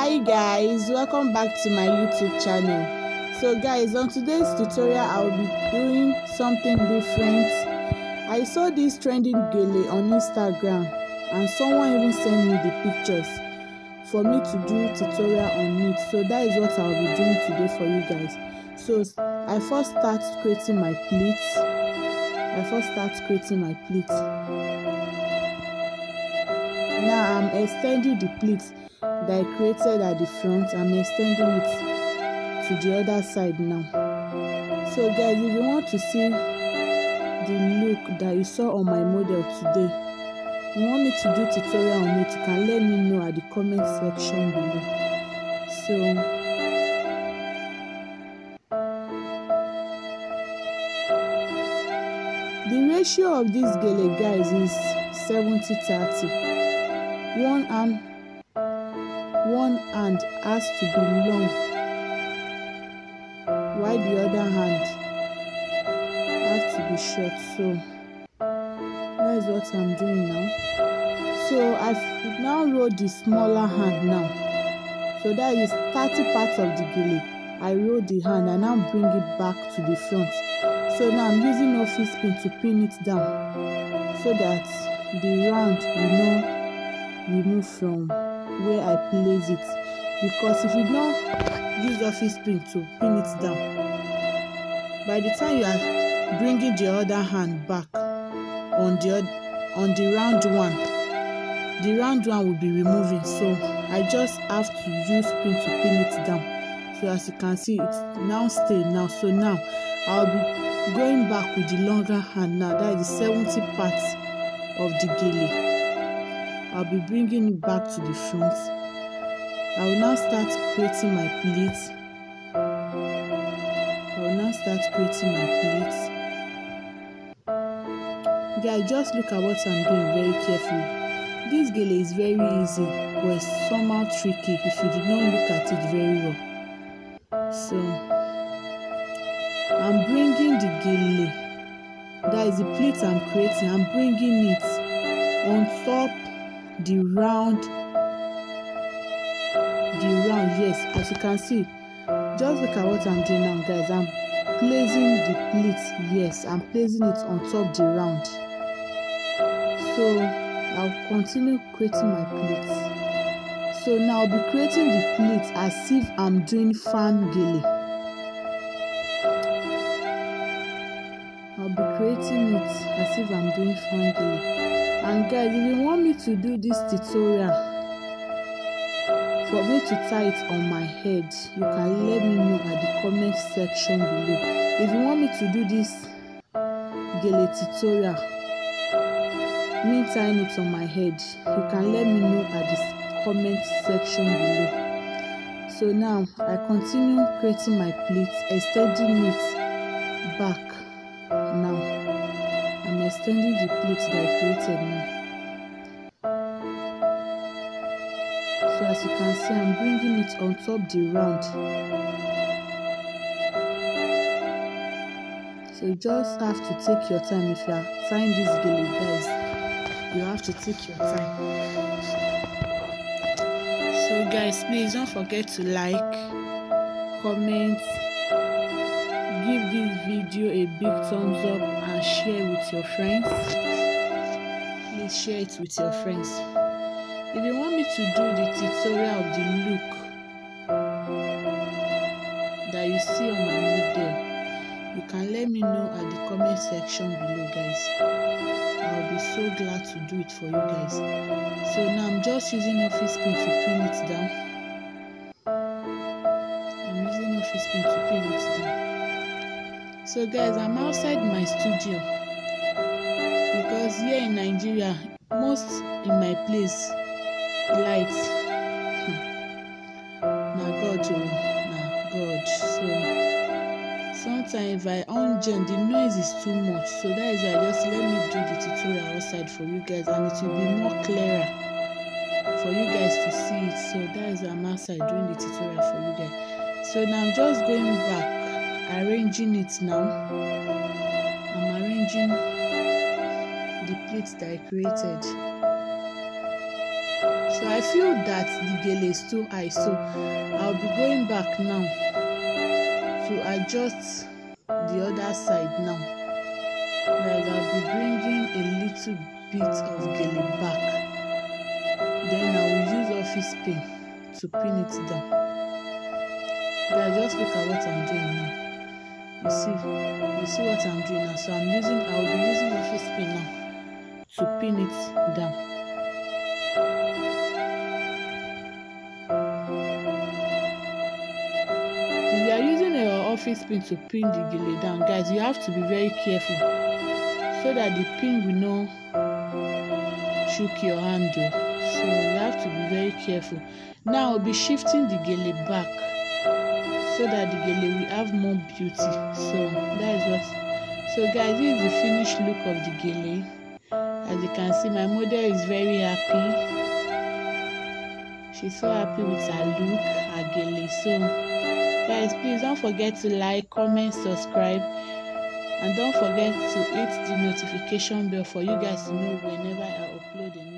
Hi guys, welcome back to my YouTube channel. So guys, on today's tutorial I'll be doing something different. I saw this trending gele on Instagram and someone even sent me the pictures for me to do tutorial on it. So that is what I'll be doing today for you guys. So I first start creating my pleats. Now I'm extending the pleats that I created at the front. I'm extending it to the other side now. So guys, if you want to see the look that you saw on my model today, you want me to do tutorial on it, you can let me know at the comment section below. So the ratio of this gele guys is 70-30. One hand has to be long while the other hand has to be short. So that is what I'm doing now. So I've now rolled the smaller hand now. So that is 30 parts of the gele. I roll the hand and now bring it back to the front. So now I'm using office pin to pin it down so that the round will not remove from where I place it, because if you don't use office pin to pin it down, by the time you are bringing the other hand back on the round one will be removing. So I just have to use pin to pin it down. So as you can see, it's now stayed now. So now I'll be going back with the longer hand now. That is the 70 parts of the gele. I'll be bringing it back to the front. I will now start creating my pleats. Guys, just look at what I'm doing very carefully. This gele is very easy, but it's somehow tricky if you did not look at it very well. So I'm bringing the gele, that is the pleat I'm creating, I'm bringing it on top the round, yes, as you can see. Just look at what I'm doing now guys. I'm placing the pleat, yes, I'm placing it on top the round. So I'll continue creating my pleats. So now I'll be creating the pleat as if I'm doing fan gele. I'll be creating it as if I'm doing fan gele. And guys, if you want me to do this tutorial for me to tie it on my head, you can let me know at the comment section below. If you want me to do this gele tutorial, me tying it on my head, you can let me know at the comment section below. So now I continue creating my pleats, extending it back now. I'm extending the pleats that I created now. So as you can see, I'm bringing it on top the round. So you just have to take your time. If you are tying this gele guys, you have to take your time. So guys, please don't forget to like, comment, give this video a big thumbs up and share with your friends. Please share it with your friends. If you want me to do the tutorial of the look that you see on my model, you can let me know at the comment section below guys. I'll be so glad to do it for you guys. So now I'm just using office pin to pin it down. So guys, I'm outside my studio because here in Nigeria, most in my place, lights, God. So sometimes if I on gen, the noise is too much. So that is why I just let me do the tutorial outside for you guys, and it will be more clearer for you guys to see it. So that is why I'm outside doing the tutorial for you guys. So now I'm just going back, arranging it now. I'm arranging the plates that I created. So I feel that the gele is too high, so I'll be going back now to adjust the other side now. Like I'll be bringing a little bit of gele back, then I will use office pin to pin it down. Guys, just look at what I'm doing now. You see what I'm doing now. So I will be using office pin now to pin it down. If you are using your office pin to pin the gele down, guys, you have to be very careful so that the pin will not shook your handle. So you have to be very careful. Now I'll be shifting the gele back so that the gele will have more beauty. So that is what. So guys, this is the finished look of the gele. As you can see, my model is very happy. She's so happy with her look, her gele. So guys, please don't forget to like, comment, subscribe, and don't forget to hit the notification bell for you guys to know whenever I upload a new